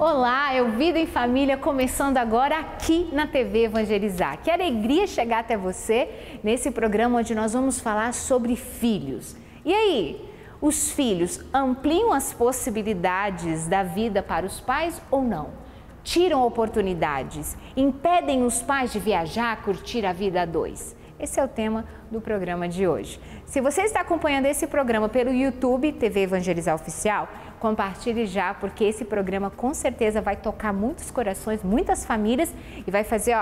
Olá, é o Vida em Família começando agora aqui na TV Evangelizar. Que alegria chegar até você nesse programa onde nós vamos falar sobre filhos. E aí, os filhos ampliam as possibilidades da vida para os pais ou não? Tiram oportunidades, impedem os pais de viajar, curtir a vida a dois? Esse é o tema do programa de hoje. Se você está acompanhando esse programa pelo YouTube, TV Evangelizar Oficial, compartilhe já, porque esse programa com certeza vai tocar muitos corações, muitas famílias e vai fazer,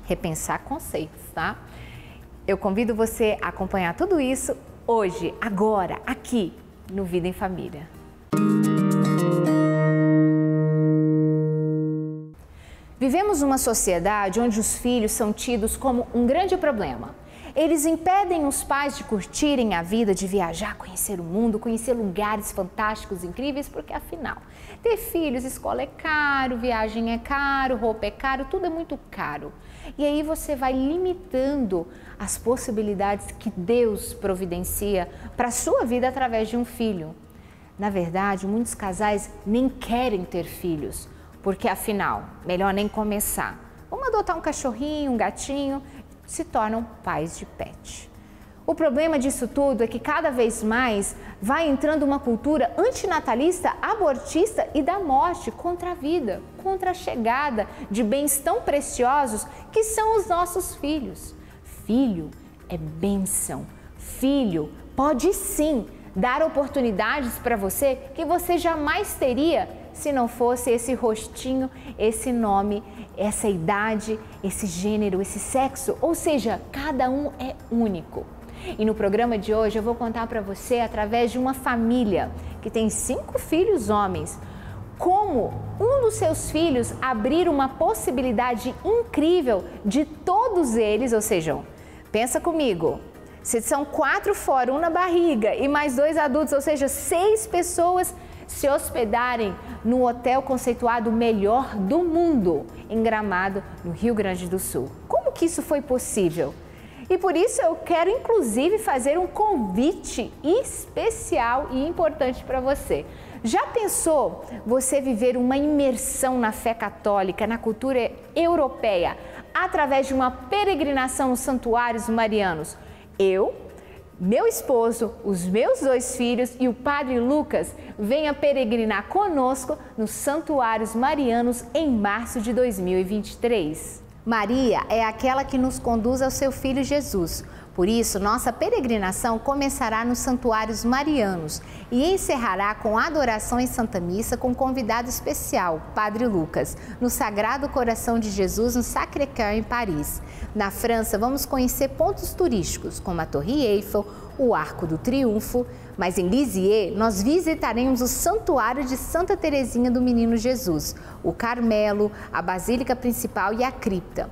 repensar conceitos, tá? Eu convido você a acompanhar tudo isso hoje, agora, aqui no Vida em Família. Vivemos uma sociedade onde os filhos são tidos como um grande problema. Eles impedem os pais de curtirem a vida, de viajar, conhecer o mundo, conhecer lugares fantásticos, incríveis, porque afinal, ter filhos, escola é caro, viagem é caro, roupa é caro, tudo é muito caro. E aí você vai limitando as possibilidades que Deus providencia para a sua vida através de um filho. Na verdade, muitos casais nem querem ter filhos, porque afinal, melhor nem começar. Vamos adotar um cachorrinho, um gatinho, se tornam pais de pet. O problema disso tudo é que cada vez mais vai entrando uma cultura antinatalista, abortista e da morte contra a vida, contra a chegada de bens tão preciosos que são os nossos filhos. Filho é bênção. Filho pode sim dar oportunidades para você que você jamais teria se não fosse esse rostinho, esse nome, essa idade, esse gênero, esse sexo, ou seja, cada um é único. E no programa de hoje eu vou contar para você, através de uma família que tem 5 filhos homens, como um dos seus filhos abrir uma possibilidade incrível de todos eles, ou seja, pensa comigo, se são 4 fora, 1 na barriga e mais 2 adultos, ou seja, 6 pessoas se hospedarem no hotel conceituado melhor do mundo, em Gramado, no Rio Grande do Sul. Como que isso foi possível? E por isso eu quero inclusive fazer um convite especial e importante para você. Já pensou você viver uma imersão na fé católica, na cultura europeia, através de uma peregrinação nos santuários marianos? Meu esposo, os meus 2 filhos e o Padre Lucas venham peregrinar conosco nos Santuários Marianos em março de 2023. Maria é aquela que nos conduz ao seu Filho Jesus. Por isso, nossa peregrinação começará nos Santuários Marianos e encerrará com adoração em Santa Missa com convidado especial, Padre Lucas, no Sagrado Coração de Jesus, no Sacré-Cœur, em Paris. Na França, vamos conhecer pontos turísticos, como a Torre Eiffel, o Arco do Triunfo, mas em Lisieux nós visitaremos o Santuário de Santa Teresinha do Menino Jesus, o Carmelo, a Basílica Principal e a Cripta.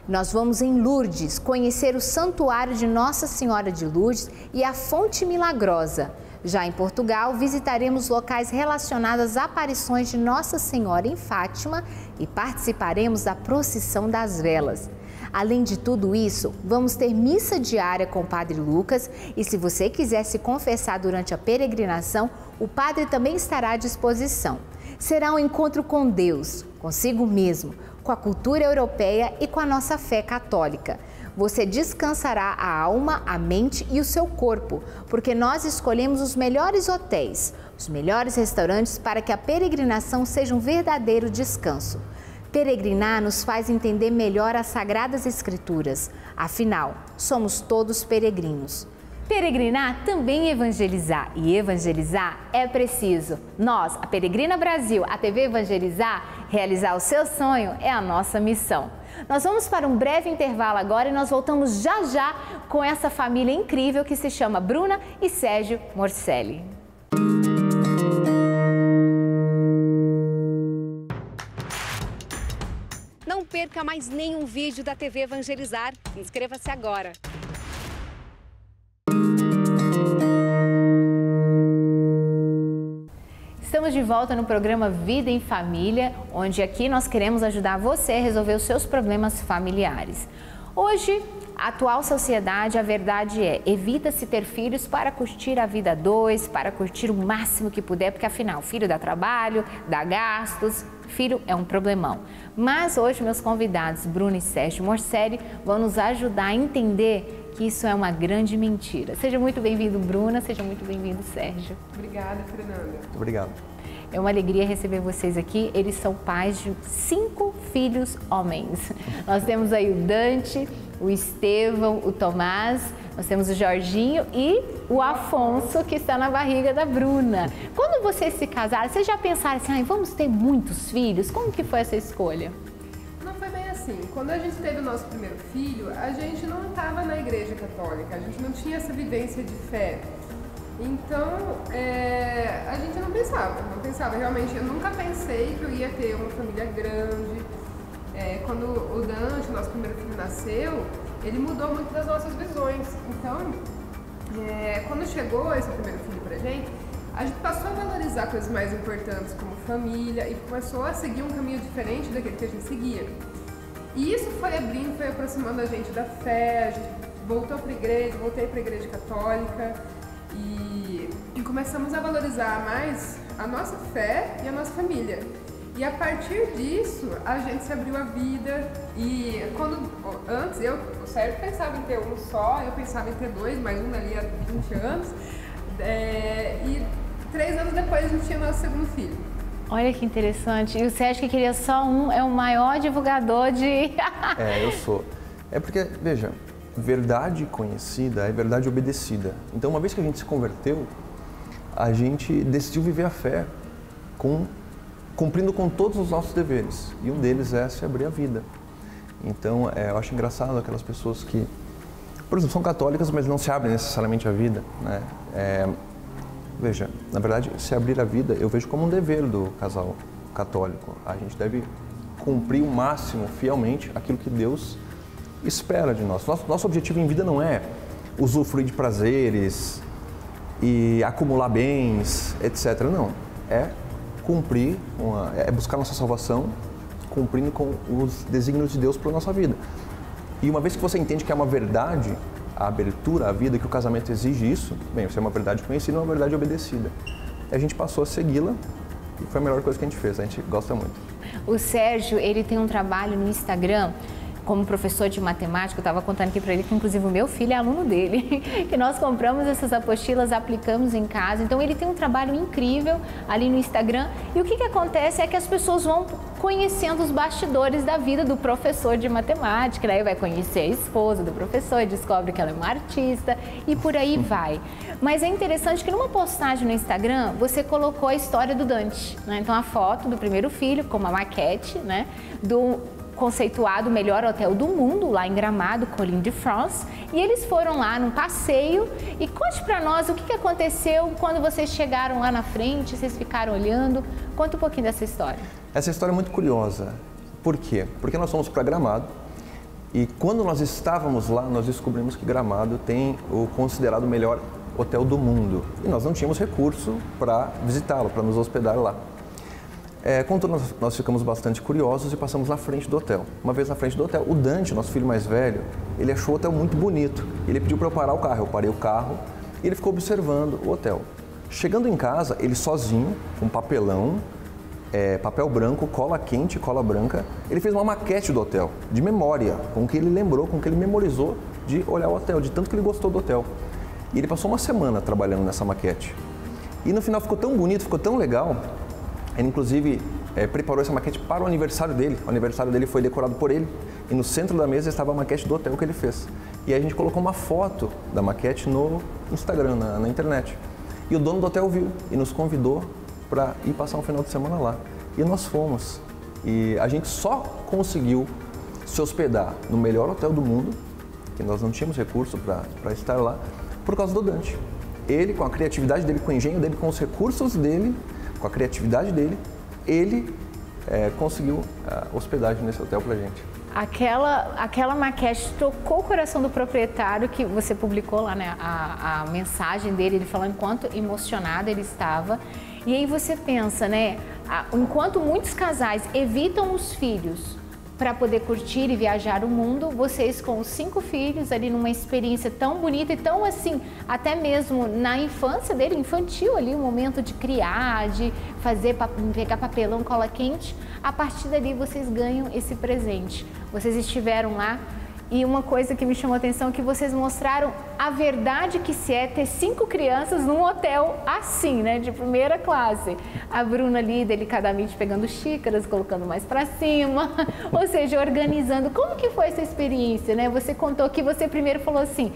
Nós vamos em Lourdes conhecer o Santuário de Nossa Senhora de Lourdes e a Fonte Milagrosa. Já em Portugal, visitaremos locais relacionados às aparições de Nossa Senhora em Fátima e participaremos da procissão das velas. Além de tudo isso, vamos ter missa diária com o Padre Lucas e se você quiser se confessar durante a peregrinação, o Padre também estará à disposição. Será um encontro com Deus, consigo mesmo, com a cultura europeia e com a nossa fé católica. Você descansará a alma, a mente e o seu corpo, porque nós escolhemos os melhores hotéis, os melhores restaurantes para que a peregrinação seja um verdadeiro descanso. Peregrinar nos faz entender melhor as Sagradas Escrituras. Afinal, somos todos peregrinos. Peregrinar também é evangelizar, e evangelizar é preciso. Nós, a Peregrina Brasil, a TV Evangelizar, realizar o seu sonho é a nossa missão. Nós vamos para um breve intervalo agora e nós voltamos já já com essa família incrível que se chama Bruna e Sérgio Morcelli. Não perca mais nenhum vídeo da TV Evangelizar. Inscreva-se agora. Estamos de volta no programa Vida em Família, onde aqui nós queremos ajudar você a resolver os seus problemas familiares. Hoje A atual sociedade, a verdade é, evita-se ter filhos para curtir a vida a dois, para curtir o máximo que puder, porque afinal, filho dá trabalho, dá gastos, filho é um problemão. Mas hoje meus convidados, Bruna e Sérgio Morcelli, vão nos ajudar a entender que isso é uma grande mentira. Seja muito bem-vindo, Bruna, seja muito bem-vindo, Sérgio. Obrigada, Fernanda. Muito obrigado. É uma alegria receber vocês aqui. Eles são pais de 5 filhos homens. Nós temos aí o Dante, o Estevão, o Tomás, nós temos o Jorginho e o Afonso, que está na barriga da Bruna. Quando vocês se casaram, vocês já pensaram assim, vamos ter muitos filhos? Como que foi essa escolha? Não foi bem assim. Quando a gente teve o nosso primeiro filho, a gente não estava na igreja católica, a gente não tinha essa vivência de fé. Então, a gente não pensava. Realmente, eu nunca pensei que eu ia ter uma família grande. Quando o Dante, o nosso primeiro filho, nasceu, ele mudou muito das nossas visões. Então, quando chegou esse primeiro filho pra gente, a gente passou a valorizar coisas mais importantes, como família, e começou a seguir um caminho diferente daquele que a gente seguia. E isso foi abrindo, foi aproximando a gente da fé, a gente voltei pra igreja católica, e começamos a valorizar mais a nossa fé e a nossa família. E a partir disso, a gente se abriu a vida. E antes, o Sérgio pensava em ter um só, eu pensava em ter 2, mais um ali há 20 anos. E 3 anos depois a gente tinha nosso segundo filho. Olha que interessante. E o Sérgio, que queria só um, é o maior divulgador de... Eu sou. É porque, veja, verdade conhecida é verdade obedecida. Então, uma vez que a gente se converteu, a gente decidiu viver a fé cumprindo com todos os nossos deveres. E um deles é se abrir a vida. Então, eu acho engraçado aquelas pessoas que, por exemplo, são católicas, mas não se abrem necessariamente a vida, né? Veja, na verdade, se abrir a vida, eu vejo como um dever do casal católico. A gente deve cumprir o máximo, fielmente, aquilo que Deus espera de nós. Nosso objetivo em vida não é usufruir de prazeres e acumular bens, etc. Não, é cumprir, é buscar nossa salvação, cumprindo com os desígnios de Deus para a nossa vida. E uma vez que você entende que é uma verdade, a abertura à vida, que o casamento exige isso, bem, isso é uma verdade conhecida e uma verdade obedecida. E a gente passou a segui-la e foi a melhor coisa que a gente fez, a gente gosta muito. O Sérgio, ele tem um trabalho no Instagram como professor de matemática. Eu estava contando aqui para ele que inclusive o meu filho é aluno dele, que nós compramos essas apostilas, aplicamos em casa. Então ele tem um trabalho incrível ali no Instagram. E o que acontece é que as pessoas vão conhecendo os bastidores da vida do professor de matemática, daí vai conhecer a esposa do professor e descobre que ela é uma artista e por aí vai. Mas é interessante que numa postagem no Instagram você colocou a história do Dante, né? Então a foto do primeiro filho com uma maquete, né, do conceituado melhor hotel do mundo, lá em Gramado, Colline de France, e eles foram lá num passeio. E conte pra nós o que aconteceu quando vocês chegaram lá na frente, vocês ficaram olhando. Conta um pouquinho dessa história. Essa história é muito curiosa. Por quê? Porque nós fomos para Gramado e quando nós estávamos lá, nós descobrimos que Gramado tem o considerado melhor hotel do mundo e nós não tínhamos recurso para visitá-lo, para nos hospedar lá. Contudo, nós ficamos bastante curiosos e passamos na frente do hotel. Uma vez na frente do hotel, o Dante, nosso filho mais velho, ele achou o hotel muito bonito. Ele pediu para eu parar o carro, eu parei o carro e ele ficou observando o hotel. Chegando em casa, ele sozinho, com papelão, papel branco, cola quente, cola branca, ele fez uma maquete do hotel, de memória, com o que ele lembrou, com o que ele memorizou de olhar o hotel, de tanto que ele gostou do hotel. E ele passou uma semana trabalhando nessa maquete. E no final ficou tão bonito, ficou tão legal. Ele, inclusive, preparou essa maquete para o aniversário dele. O aniversário dele foi decorado por ele. E no centro da mesa estava a maquete do hotel que ele fez. E aí a gente colocou uma foto da maquete no Instagram, na internet. E o dono do hotel viu e nos convidou para ir passar um final de semana lá. E nós fomos. E a gente só conseguiu se hospedar no melhor hotel do mundo, que nós não tínhamos recurso para estar lá, por causa do Dante. Ele, com a criatividade dele, com o engenho dele, com os recursos dele, com a criatividade dele, ele conseguiu hospedagem nesse hotel pra gente. Aquela maquete tocou o coração do proprietário, que você publicou lá, né, a mensagem dele, ele falando quanto emocionado ele estava. E aí você pensa, né, enquanto muitos casais evitam os filhos para poder curtir e viajar o mundo, vocês com os 5 filhos ali numa experiência tão bonita e tão assim, até mesmo na infância dele, infantil ali, o momento de criar, de fazer, pegar papelão, cola quente, a partir dali vocês ganham esse presente. Vocês estiveram lá e uma coisa que me chamou a atenção é que vocês mostraram a verdade que se é ter 5 crianças num hotel assim, né, de primeira classe. A Bruna ali delicadamente pegando xícaras, colocando mais para cima, ou seja, organizando. Como que foi essa experiência, né? Você contou que você primeiro falou assim,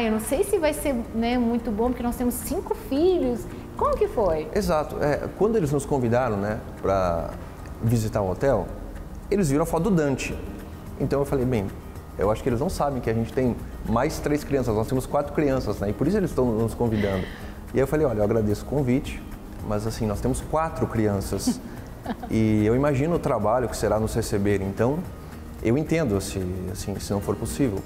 eu não sei se vai ser, né, muito bom porque nós temos 5 filhos. Como que foi? Exato. Quando eles nos convidaram, né, para visitar o hotel, eles viram a foto do Dante. Então eu falei, bem, eu acho que eles não sabem que a gente tem mais 3 crianças, nós temos 4 crianças, né? E por isso eles estão nos convidando. E aí eu falei, olha, eu agradeço o convite, mas assim, nós temos 4 crianças e eu imagino o trabalho que será nos receber, então eu entendo se não for possível.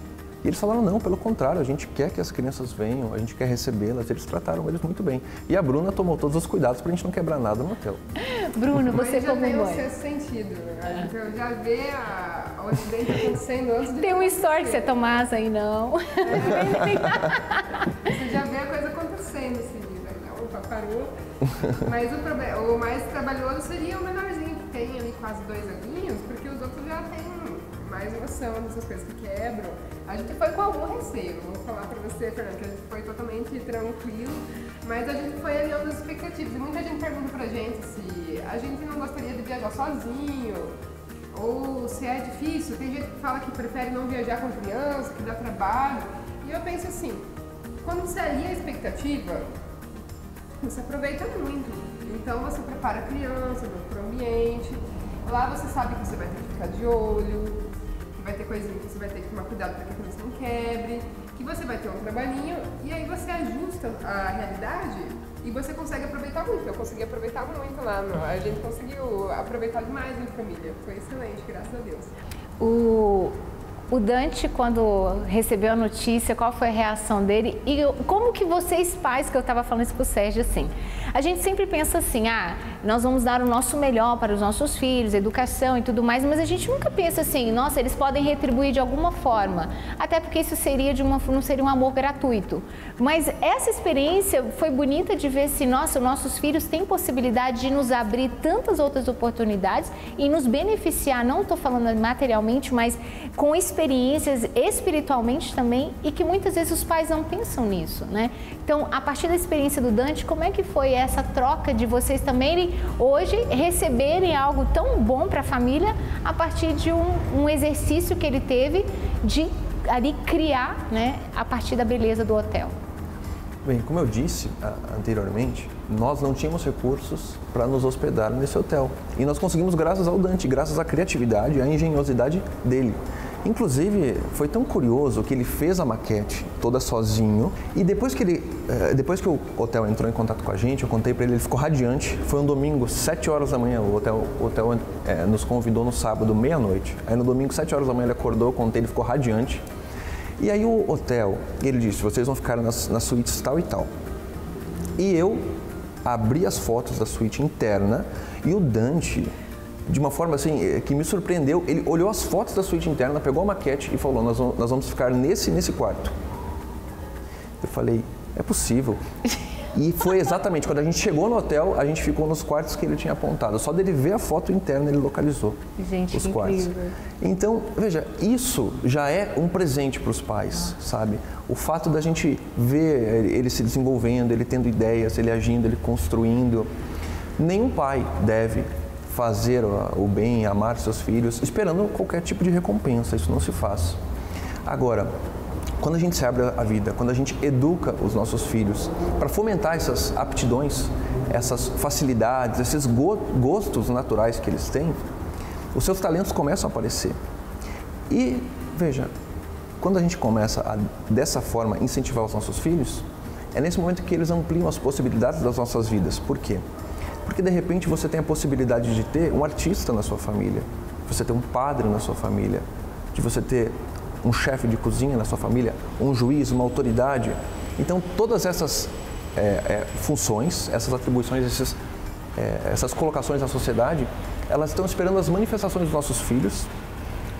E eles falaram, não, pelo contrário, a gente quer que as crianças venham, a gente quer recebê-las, eles trataram eles muito bem. E a Bruna tomou todos os cuidados para a gente não quebrar nada no hotel. Bruno, você como mãe? Já tem o sexto sentido, né? Então já vê o acidente acontecendo antes de... Tem uma história que você Tomás aí, não? Você já vê a coisa acontecendo, assim, né? Opa, parou. Mas o mais trabalhoso seria o menorzinho, que tem ali quase 2 aninhos, porque os outros já têm mais noção dessas coisas que quebram. A gente foi com algum receio, vou falar pra você, Fernando, que a gente foi totalmente tranquilo, mas a gente foi alinhando as expectativas. E muita gente pergunta pra gente se a gente não gostaria de viajar sozinho, ou se é difícil. Tem gente que fala que prefere não viajar com criança, que dá trabalho. E eu penso assim, quando você alinha a expectativa, você aproveita muito. Então você prepara a criança para o ambiente, lá você sabe que você vai ter que ficar de olho, que vai ter coisinha que você vai ter que tomar cuidado para que a criança não quebre, que você vai ter um trabalhinho e aí você ajusta a realidade e você consegue aproveitar muito. Eu consegui aproveitar muito lá, a gente conseguiu aproveitar demais em família, foi excelente, graças a Deus. O Dante, quando recebeu a notícia, qual foi a reação dele? E como que vocês pais, que eu estava falando isso para o Sérgio, assim, a gente sempre pensa assim, nós vamos dar o nosso melhor para os nossos filhos, educação e tudo mais, mas a gente nunca pensa assim, nossa, eles podem retribuir de alguma forma, até porque isso seria não seria um amor gratuito. Mas essa experiência foi bonita de ver assim, nossa, nossos filhos têm possibilidade de nos abrir tantas outras oportunidades e nos beneficiar, não estou falando materialmente, mas com experiências espiritualmente também, e que muitas vezes os pais não pensam nisso, né? Então, a partir da experiência do Dante, como é que foi essa troca de vocês também hoje receberem algo tão bom para a família a partir de um exercício que ele teve de ali criar, né, a partir da beleza do hotel? Bem, como eu disse anteriormente, nós não tínhamos recursos para nos hospedar nesse hotel. E nós conseguimos graças ao Dante, graças à criatividade e à engenhosidade dele. Inclusive, foi tão curioso que ele fez a maquete toda sozinho e depois que o hotel entrou em contato com a gente, eu contei para ele ficou radiante. Foi um domingo, 7 horas da manhã, o hotel nos convidou no sábado, meia-noite. Aí no domingo, 7 horas da manhã, ele acordou, eu contei, ele ficou radiante. E aí o hotel, ele disse, vocês vão ficar nas suítes tal e tal. E eu abri as fotos da suíte interna e o Dante, de uma forma assim, que me surpreendeu, ele olhou as fotos da suíte interna, pegou a maquete e falou, nós vamos ficar nesse quarto. Eu falei, é possível. E foi exatamente, quando a gente chegou no hotel, a gente ficou nos quartos que ele tinha apontado. Só dele ver a foto interna, ele localizou os quartos. Então, veja, isso já é um presente para os pais, sabe? O fato da gente ver ele se desenvolvendo, ele tendo ideias, ele agindo, ele construindo. Nenhum pai deve fazer o bem, amar seus filhos, esperando qualquer tipo de recompensa, isso não se faz. Agora, quando a gente se abre a vida, quando a gente educa os nossos filhos para fomentar essas aptidões, essas facilidades, esses gostos naturais que eles têm, os seus talentos começam a aparecer. E, veja, quando a gente começa dessa forma, incentivar os nossos filhos, é nesse momento que eles ampliam as possibilidades das nossas vidas. Por quê? Porque, de repente, você tem a possibilidade de ter um artista na sua família, de você ter um padre na sua família, de você ter um chefe de cozinha na sua família, um juiz, uma autoridade. Então, todas essas funções, essas atribuições, essas colocações na sociedade, elas estão esperando as manifestações dos nossos filhos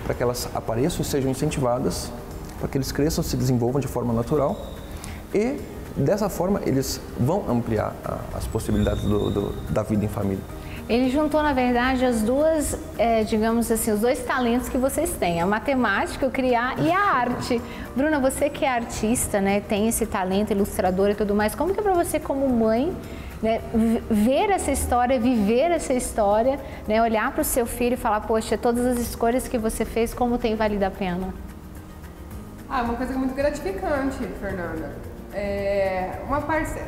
para que elas apareçam e sejam incentivadas, para que eles cresçam, se desenvolvam de forma natural e dessa forma eles vão ampliar as possibilidades da vida em família. Ele juntou, na verdade, as duas, digamos assim, os dois talentos que vocês têm, a matemática, o criar e a arte. Bruna, você que é artista, né, tem esse talento, ilustradora e tudo mais, como que é para você como mãe, né, ver essa história, viver essa história, né, olhar para o seu filho e falar, poxa, todas as escolhas que você fez, como tem valido a pena? Uma coisa muito gratificante, Fernanda.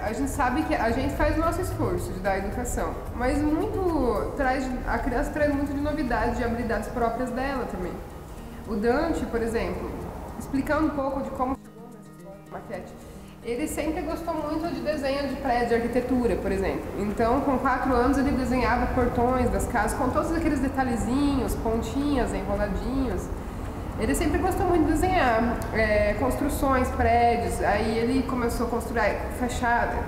A gente sabe que a gente faz o nosso esforço de dar educação, mas a criança traz muito de novidades, de habilidades próprias dela também. O Dante, por exemplo, explicando um pouco de como chegou nessa história de maquete, ele sempre gostou muito de desenho de prédio, de arquitetura, por exemplo. Então, com 4 anos, ele desenhava portões das casas com todos aqueles detalhezinhos, pontinhas, enroladinhos. Ele sempre gostou muito de desenhar construções, prédios. Aí ele começou a construir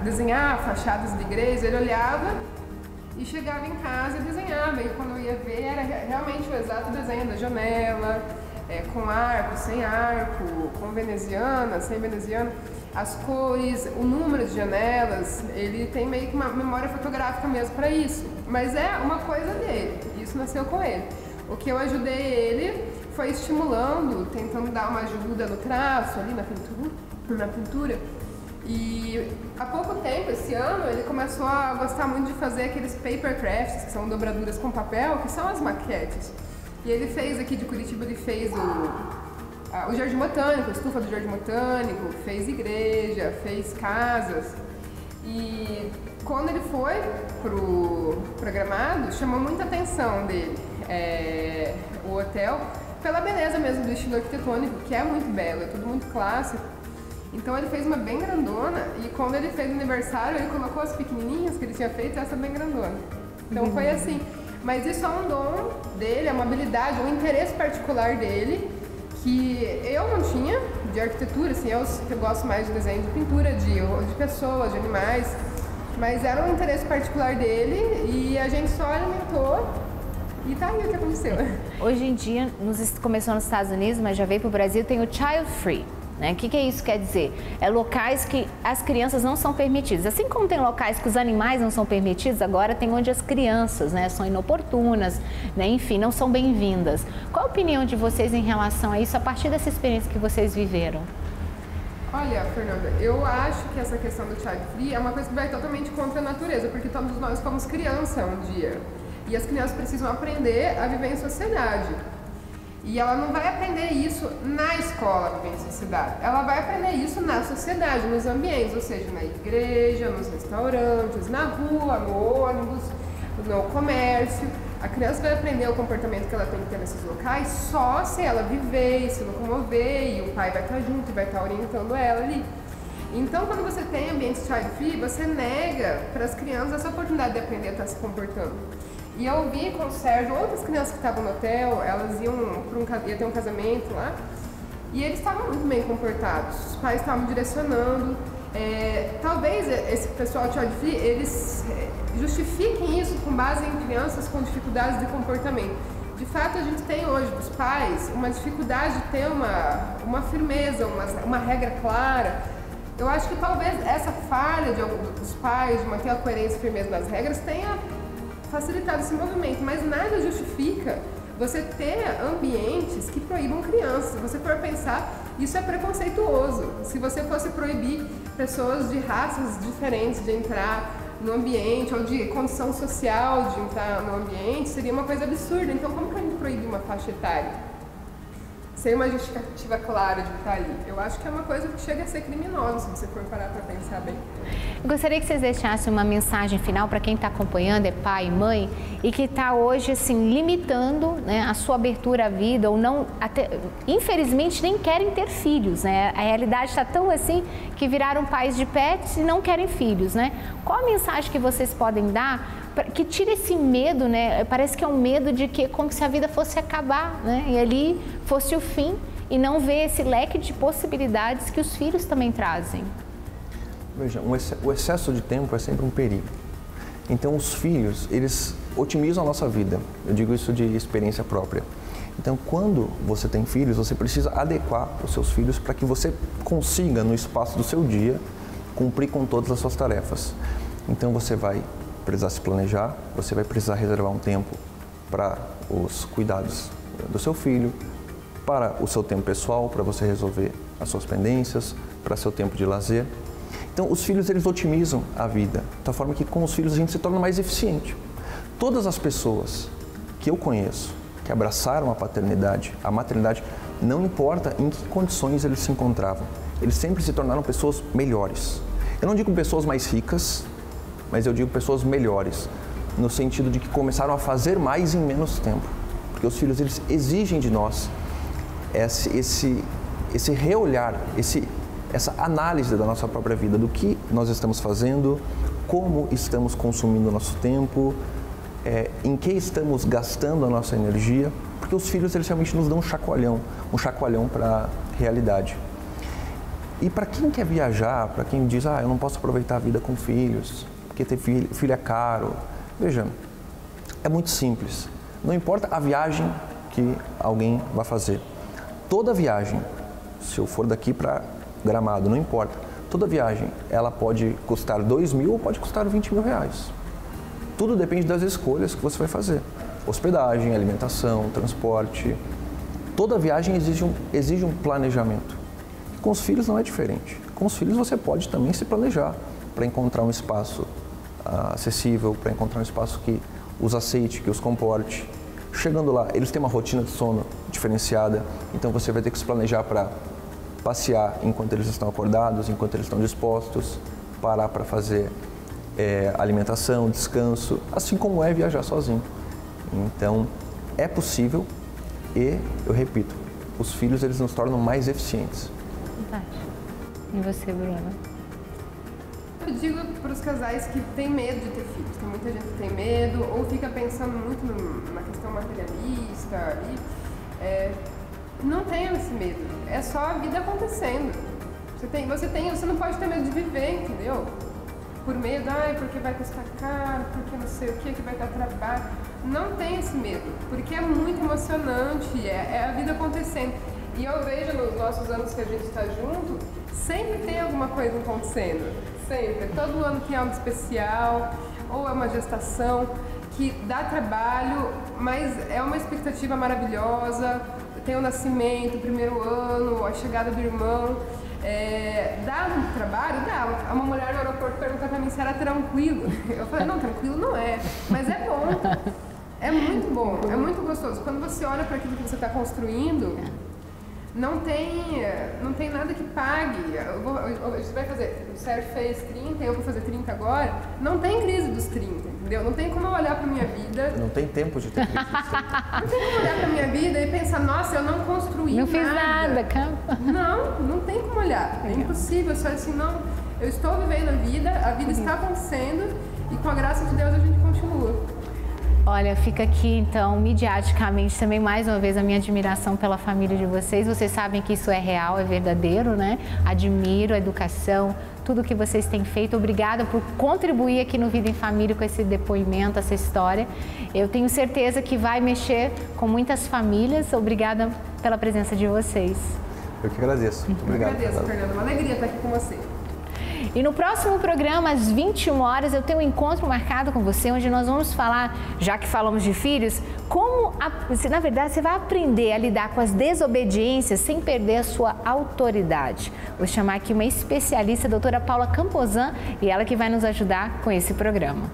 desenhar fachadas de igreja. Ele olhava e chegava em casa e desenhava. E quando eu ia ver, era realmente o exato desenho da janela, com arco, sem arco, com veneziana, sem veneziana, as cores, o número de janelas. Ele tem meio que uma memória fotográfica mesmo para isso. Mas é uma coisa dele, isso nasceu com ele. O que eu ajudei ele foi estimulando, tentando dar uma ajuda no traço, ali na pintura. E há pouco tempo, esse ano, ele começou a gostar muito de fazer aqueles paper crafts, que são dobraduras com papel, que são as maquetes. E ele fez aqui de Curitiba, ele fez o Jardim Botânico, a estufa do Jardim Botânico, fez igreja, fez casas. E quando ele foi pro Gramado, chamou muita atenção dele o hotel, pela beleza mesmo do estilo arquitetônico, que é muito belo, é tudo muito clássico. Então ele fez uma bem grandona e quando ele fez o aniversário, ele colocou as pequenininhas que ele tinha feito e essa bem grandona. Então foi assim. Mas isso é um dom dele, é uma habilidade, um interesse particular dele, que eu não tinha, de arquitetura, assim, eu gosto mais de desenho de pintura, de pessoas, de animais, mas era um interesse particular dele e a gente só alimentou. E tá aí o que aconteceu. Hoje em dia, começou nos Estados Unidos, mas já veio para o Brasil, tem o Child Free. Né? O que isso quer dizer? É locais que as crianças não são permitidas. Assim como tem locais que os animais não são permitidos, agora tem onde as crianças, né, são inoportunas, né, enfim, não são bem-vindas. Qual a opinião de vocês em relação a isso, a partir dessa experiência que vocês viveram? Olha, Fernanda, eu acho que essa questão do Child Free é uma coisa que vai totalmente contra a natureza, porque todos nós fomos criança um dia. E as crianças precisam aprender a viver em sociedade. E ela não vai aprender isso na escola, viver em sociedade. Ela vai aprender isso na sociedade, nos ambientes, ou seja, na igreja, nos restaurantes, na rua, no ônibus, no comércio. A criança vai aprender o comportamento que ela tem que ter nesses locais só se ela viver e se locomover, e o pai vai estar junto e vai estar orientando ela ali. Então, quando você tem ambientes child free, você nega para as crianças essa oportunidade de aprender a estar se comportando. E eu vi com o Sérgio outras crianças que estavam no hotel, elas iam ter um casamento lá, e eles estavam muito bem comportados, os pais estavam direcionando. Talvez esse pessoal de child free, eles justifiquem isso com base em crianças com dificuldades de comportamento. De fato, a gente tem hoje dos pais uma dificuldade de ter uma firmeza, uma regra clara. Eu acho que talvez essa falha dos pais de manter a coerência e firmeza nas regras tenha facilitado esse movimento, mas nada justifica você ter ambientes que proíbam crianças. Se você for pensar, isso é preconceituoso. Se você fosse proibir pessoas de raças diferentes de entrar no ambiente, ou de condição social de entrar no ambiente, seria uma coisa absurda. Então, como que a gente proíbe uma faixa etária? Sem uma justificativa clara de estar ali. Eu acho que é uma coisa que chega a ser criminosa, se você for parar para pensar bem. Eu gostaria que vocês deixassem uma mensagem final para quem está acompanhando, é pai e mãe, e que está hoje, assim, limitando, né, a sua abertura à vida, ou não, até, infelizmente, nem querem ter filhos, né? A realidade está tão assim que viraram pais de pets e não querem filhos, né? Qual a mensagem que vocês podem dar que tira esse medo, né? Parece que é um medo de que como se a vida fosse acabar, né? E ali fosse o fim, e não ver esse leque de possibilidades que os filhos também trazem. Veja, o excesso de tempo é sempre um perigo. Então os filhos, eles otimizam a nossa vida. Eu digo isso de experiência própria. Então, quando você tem filhos, você precisa adequar os seus filhos para que você consiga, no espaço do seu dia, cumprir com todas as suas tarefas. Então, você vai precisar se planejar, você vai precisar reservar um tempo para os cuidados do seu filho, para o seu tempo pessoal, para você resolver as suas pendências, para seu tempo de lazer. Então, os filhos, eles otimizam a vida, de tal forma que com os filhos a gente se torna mais eficiente. Todas as pessoas que eu conheço, que abraçaram a paternidade, a maternidade, não importa em que condições eles se encontravam, eles sempre se tornaram pessoas melhores. Eu não digo pessoas mais ricas, mas eu digo pessoas melhores, no sentido de que começaram a fazer mais em menos tempo. Porque os filhos, eles exigem de nós esse reolhar, essa análise da nossa própria vida, do que nós estamos fazendo, como estamos consumindo o nosso tempo, em que estamos gastando a nossa energia, porque os filhos, eles realmente nos dão um chacoalhão para a realidade. E para quem quer viajar, para quem diz, eu não posso aproveitar a vida com filhos, porque ter filho é caro, veja, é muito simples. Não importa a viagem que alguém vai fazer. Toda viagem, se eu for daqui para Gramado, não importa, toda viagem, ela pode custar 2 mil ou pode custar 20 mil reais. Tudo depende das escolhas que você vai fazer. Hospedagem, alimentação, transporte. Toda viagem exige um planejamento. Com os filhos não é diferente. Com os filhos você pode também se planejar para encontrar um espaço acessível, para encontrar um espaço que os aceite, que os comporte. Chegando lá, eles têm uma rotina de sono diferenciada, então você vai ter que se planejar para passear enquanto eles estão acordados, enquanto eles estão dispostos, parar para fazer alimentação, descanso, assim como é viajar sozinho. Então, é possível e, eu repito, os filhos, eles nos tornam mais eficientes. E você, Bruna? Eu digo para os casais que têm medo de ter filhos. Tem muita gente que tem medo ou fica pensando muito na questão materialista. Não tenham esse medo. É só a vida acontecendo. Você não pode ter medo de viver, entendeu? Por medo, porque vai custar caro, porque não sei o que vai dar trabalho. Não tem esse medo, porque é muito emocionante, é a vida acontecendo. E eu vejo nos nossos anos que a gente está junto, sempre tem alguma coisa acontecendo. Sempre. Todo ano tem algo especial, ou é uma gestação que dá trabalho, mas é uma expectativa maravilhosa. Tem o nascimento, o primeiro ano, a chegada do irmão. Dá um trabalho? Dá. Uma mulher no aeroporto perguntou pra mim se era tranquilo. Eu falei, não, tranquilo não é, mas é bom. É muito bom, é muito gostoso. Quando você olha para aquilo que você está construindo, não tem nada que pague. Você vai fazer, o Sérgio fez 30, eu vou fazer 30 agora. Não tem crise dos 30, entendeu? Não tem como eu olhar pra minha vida. Não tem tempo de ter crise dos 30. Não tem como olhar pra minha vida e pensar, nossa, eu não construí nada. Não fiz nada, calma. Não tem como olhar. É impossível. Só assim, não, eu estou vivendo a vida está acontecendo e com a graça de Deus a gente continua. Olha, fica aqui então, midiaticamente, também mais uma vez a minha admiração pela família de vocês. Vocês sabem que isso é real, é verdadeiro, né? Admiro a educação, tudo que vocês têm feito. Obrigada por contribuir aqui no Vida em Família com esse depoimento, essa história. Eu tenho certeza que vai mexer com muitas famílias. Obrigada pela presença de vocês. Eu que agradeço. Muito obrigado. Eu agradeço, Fernanda. Uma alegria estar aqui com você. E no próximo programa, às 21 horas, eu tenho um encontro marcado com você, onde nós vamos falar, já que falamos de filhos, na verdade, você vai aprender a lidar com as desobediências sem perder a sua autoridade. Vou chamar aqui uma especialista, a doutora Paula Camposan, e ela que vai nos ajudar com esse programa.